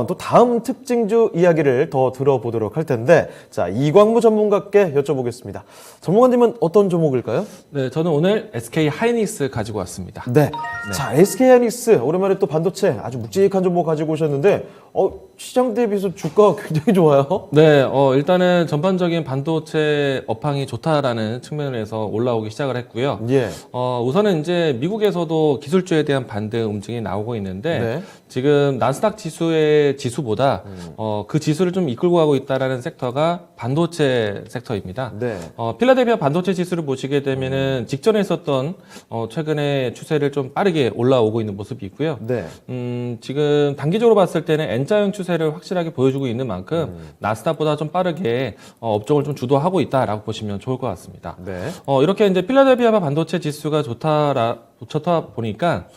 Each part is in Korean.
또 다음 특징주 이야기를 더 들어보도록 할 텐데, 자, 이광무 전문가께 여쭤보겠습니다. 전문가님은 어떤 종목일까요? 네, 저는 오늘 SK 하이닉스 가지고 왔습니다. 네. 자, SK 하이닉스 오랜만에 또 반도체 아주 묵직한 종목 가지고 오셨는데, 시장 대비해서 주가가 굉장히 좋아요. 네, 일단은 전반적인 반도체 업황이 좋다라는 측면에서 올라오기 시작을 했고요. 예. 우선은 이제 미국에서도 기술주에 대한 반등 움직임이 나오고 있는데, 네. 지금 나스닥 지수의 지수보다 그 지수를 좀 이끌고 가고 있다라는 섹터가 반도체 섹터입니다. 네. 필라델피아 반도체 지수를 보시게 되면은 직전에 있었던 최근의 추세를 좀 빠르게 올라오고 있는 모습이 있고요. 네. 지금 단기적으로 봤을 때는 N자형 추세를 확실하게 보여주고 있는 만큼 나스닥보다 좀 빠르게 업종을 좀 주도하고 있다라고 보시면 좋을 것 같습니다. 네. 이렇게 이제 필라델피아 반도체 지수가 좋다 보니까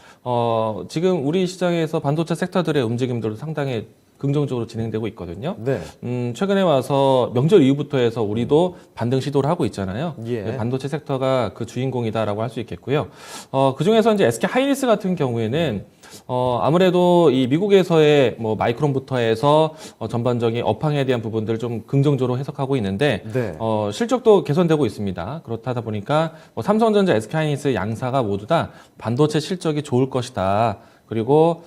지금 우리 시장에서 반도체 섹터들의 움직임들도 상당히 긍정적으로 진행되고 있거든요. 네. 최근에 와서 명절 이후부터 해서 우리도 반등 시도를 하고 있잖아요. 예. 반도체 섹터가 그 주인공이다라고 할 수 있겠고요. 그 중에서 이제 SK 하이닉스 같은 경우에는 아무래도 이 미국에서의 뭐 마이크론부터 해서 전반적인 업황에 대한 부분들을 좀 긍정적으로 해석하고 있는데 네. 실적도 개선되고 있습니다. 그렇다 보니까 삼성전자, SK 하이닉스 양사가 모두 다 반도체 실적이 좋을 것이다. 그리고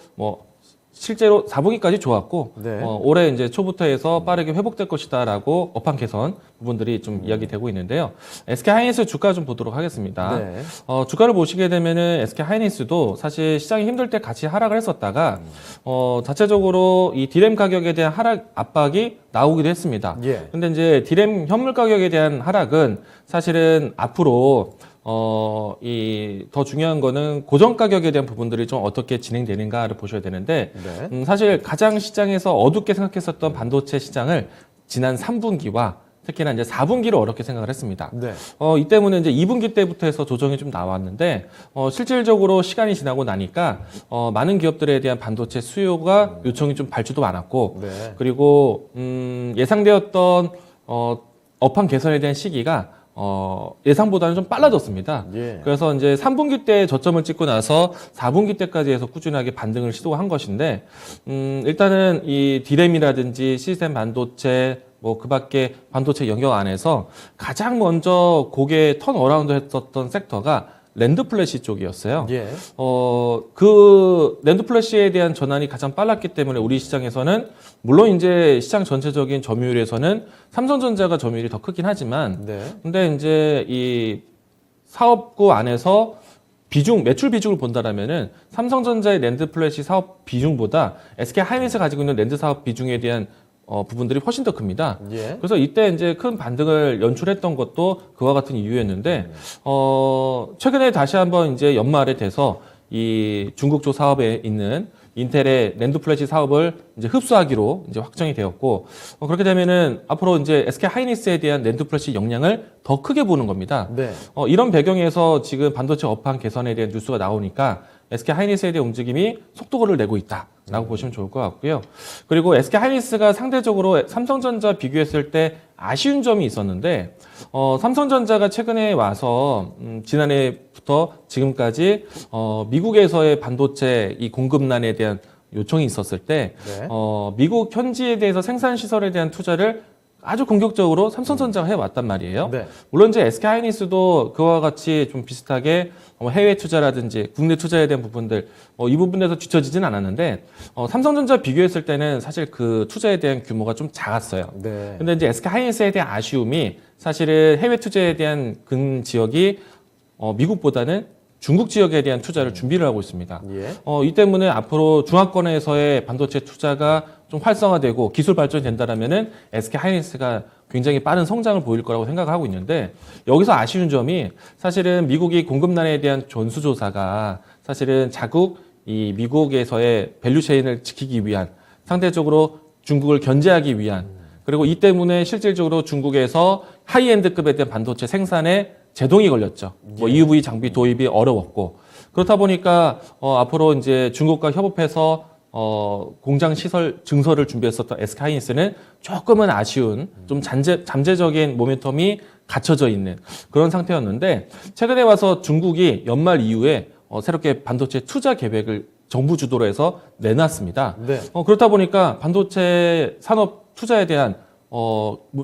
실제로 4분기까지 좋았고 네. 올해 이제 초부터 해서 빠르게 회복될 것이다라고 업황 개선 부분들이 좀 이야기되고 있는데요. SK 하이닉스 주가 좀 보도록 하겠습니다. 네. 주가를 보시게 되면은 SK 하이닉스도 사실 시장이 힘들 때 같이 하락을 했었다가 자체적으로 이 디램 가격에 대한 하락 압박이 나오기도 했습니다. 예. 근데 이제 디램 현물 가격에 대한 하락은 사실은 앞으로 더 중요한 거는 고정 가격에 대한 부분들이 좀 어떻게 진행되는가를 보셔야 되는데, 네. 사실 가장 시장에서 어둡게 생각했었던 반도체 시장을 지난 3분기와 특히나 이제 4분기로 어렵게 생각을 했습니다. 네. 이 때문에 이제 2분기 때부터 해서 조정이 좀 나왔는데, 실질적으로 시간이 지나고 나니까, 많은 기업들에 대한 반도체 수요가 요청이 좀 발주도 많았고, 네. 그리고, 예상되었던, 업황 개선에 대한 시기가 예상보다는 좀 빨라졌습니다. 예. 그래서 이제 3분기 때 저점을 찍고 나서 4분기 때까지 해서 꾸준하게 반등을 시도한 것인데, 일단은 이 디램이라든지 시스템 반도체, 그 밖에 반도체 영역 안에서 가장 먼저 고개 턴어라운드 했었던 섹터가 랜드 플래시 쪽이었어요. 예. 그 랜드 플래시에 대한 전환이 가장 빨랐기 때문에 우리 시장에서는 물론 이제 시장 전체적인 점유율에서는 삼성전자가 점유율이 더 크긴 하지만 네. 근데 이제 이 사업구 안에서 매출 비중을 본다라면은 삼성전자의 랜드 플래시 사업 비중보다 SK 하이닉스 가지고 있는 랜드 사업 비중에 대한 부분들이 훨씬 더 큽니다. 예. 그래서 이때 이제 큰 반등을 연출했던 것도 그와 같은 이유였는데, 최근에 다시 한번 이제 연말에 돼서 이 중국 쪽 사업에 있는 인텔의 랜드 플래시 사업을 이제 흡수하기로 이제 확정이 되었고, 그렇게 되면은 앞으로 이제 SK 하이닉스에 대한 랜드 플래시 역량을 더 크게 보는 겁니다. 네. 이런 배경에서 지금 반도체 업황 개선에 대한 뉴스가 나오니까 SK 하이닉스에 대한 움직임이 속도를 내고 있다라고 보시면 좋을 것 같고요. 그리고 SK 하이닉스가 상대적으로 삼성전자 비교했을 때 아쉬운 점이 있었는데, 삼성전자가 최근에 와서 지난해부터 지금까지 미국에서의 반도체 이 공급난에 대한 요청이 있었을 때, 네. 미국 현지에 대해서 생산 시설에 대한 투자를 아주 공격적으로 삼성전자가 해왔단 말이에요. 네. 물론 이제 SK 하이닉스도 그와 같이 좀 비슷하게 해외 투자라든지 국내 투자에 대한 부분들 이 부분에서 뒤처지진 않았는데 삼성전자 비교했을 때는 사실 그 투자에 대한 규모가 좀 작았어요. 네. 근데 이제 SK 하이닉스에 대한 아쉬움이 사실은 해외 투자에 대한 근 지역이 미국보다는 중국 지역에 대한 투자를 준비를 하고 있습니다. 예. 이 때문에 앞으로 중화권에서의 반도체 투자가 좀 활성화되고 기술 발전이 된다라면은 SK 하이닉스가 굉장히 빠른 성장을 보일 거라고 생각하고 있는데, 여기서 아쉬운 점이 사실은 미국이 공급난에 대한 전수조사가 사실은 자국 이 미국에서의 밸류체인을 지키기 위한, 상대적으로 중국을 견제하기 위한, 그리고 이 때문에 실질적으로 중국에서 하이엔드급에 대한 반도체 생산에 제동이 걸렸죠. EUV 장비 도입이 어려웠고, 그렇다 보니까 앞으로 이제 중국과 협업해서 공장 시설 증설을 준비했었던 SK 하이닉스는 조금은 아쉬운 좀 잠재적인 모멘텀이 갖춰져 있는 그런 상태였는데, 최근에 와서 중국이 연말 이후에 새롭게 반도체 투자 계획을 정부 주도로 해서 내놨습니다. 네. 그렇다 보니까 반도체 산업 투자에 대한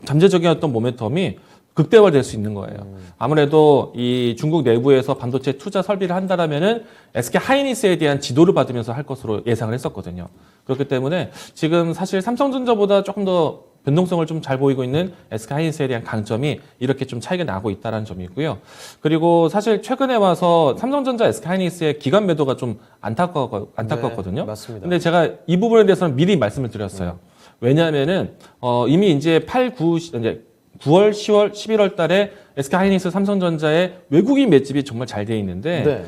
잠재적이었던 모멘텀이 극대화될 수 있는 거예요. 아무래도 이 중국 내부에서 반도체 투자 설비를 한다라면은 SK 하이닉스에 대한 지도를 받으면서 할 것으로 예상을 했었거든요. 그렇기 때문에 지금 사실 삼성전자보다 조금 더 변동성을 좀 잘 보이고 있는 SK 하이닉스에 대한 강점이 이렇게 좀 차이가 나고 있다는 점이고요. 그리고 사실 최근에 와서 삼성전자 SK 하이닉스의 기간 매도가 좀 안타깝거든요. 네, 맞습니다. 근데 제가 이 부분에 대해서는 미리 말씀을 드렸어요. 왜냐하면은 이미 이제 9월, 10월, 11월 달에 SK 하이닉스, 삼성전자의 외국인 맷집이 정말 잘 돼 있는데 네.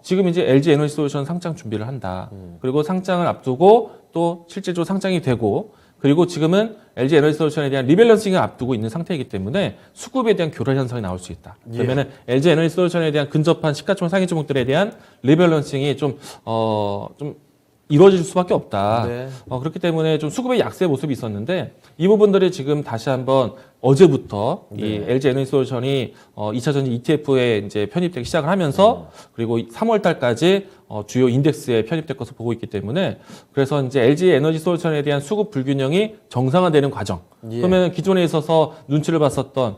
지금 이제 LG 에너지 솔루션 상장 준비를 한다. 그리고 상장을 앞두고 또 실제적으로 상장이 되고 그리고 지금은 LG 에너지 솔루션에 대한 리밸런싱을 앞두고 있는 상태이기 때문에 수급에 대한 교란 현상이 나올 수 있다. 그러면은 LG 에너지 솔루션에 대한 근접한 시가총 상위 종목들에 대한 리밸런싱이 좀 이루어질 수밖에 없다. 네. 그렇기 때문에 좀 수급의 약세 모습이 있었는데 이 부분들이 지금 다시 한번 어제부터 이 LG 에너지 솔루션이 2차 전지 ETF에 이제 편입되기 시작을 하면서 그리고 3월 달까지 주요 인덱스에 편입될 것으로 보고 있기 때문에 그래서 이제 LG 에너지 솔루션에 대한 수급 불균형이 정상화되는 과정. 예. 그러면 기존에 있어서 눈치를 봤었던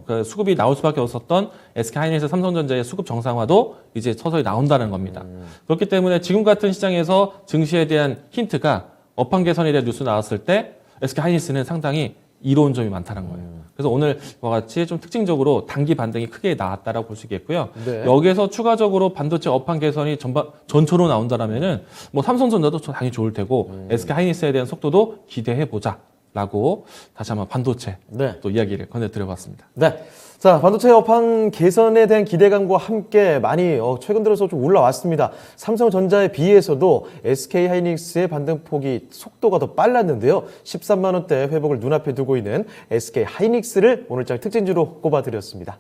그 수급이 나올 수밖에 없었던 SK 하이닉스, 삼성전자의 수급 정상화도 이제 서서히 나온다는 겁니다. 그렇기 때문에 지금 같은 시장에서 증시에 대한 힌트가 업황 개선에 대한 뉴스 나왔을 때 SK 하이닉스는 상당히 이로운 점이 많다는 거예요. 그래서 오늘 와 같이 좀 특징적으로 단기 반등이 크게 나왔다라고 볼 수 있겠고요. 네. 여기에서 추가적으로 반도체 업황 개선이 전초로 나온다라면은 뭐 삼성전자도 당연히 좋을 테고 SK 하이닉스에 대한 속도도 기대해 보자라고 다시 한번 반도체 네. 또 이야기를 건네드려봤습니다. 네. 자, 반도체 업황 개선에 대한 기대감과 함께 많이 최근 들어서 좀 올라왔습니다. 삼성전자에 비해서도 SK 하이닉스의 반등폭이 속도가 더 빨랐는데요. 13만 원대 회복을 눈앞에 두고 있는 SK 하이닉스를 오늘장 특징주로 꼽아드렸습니다.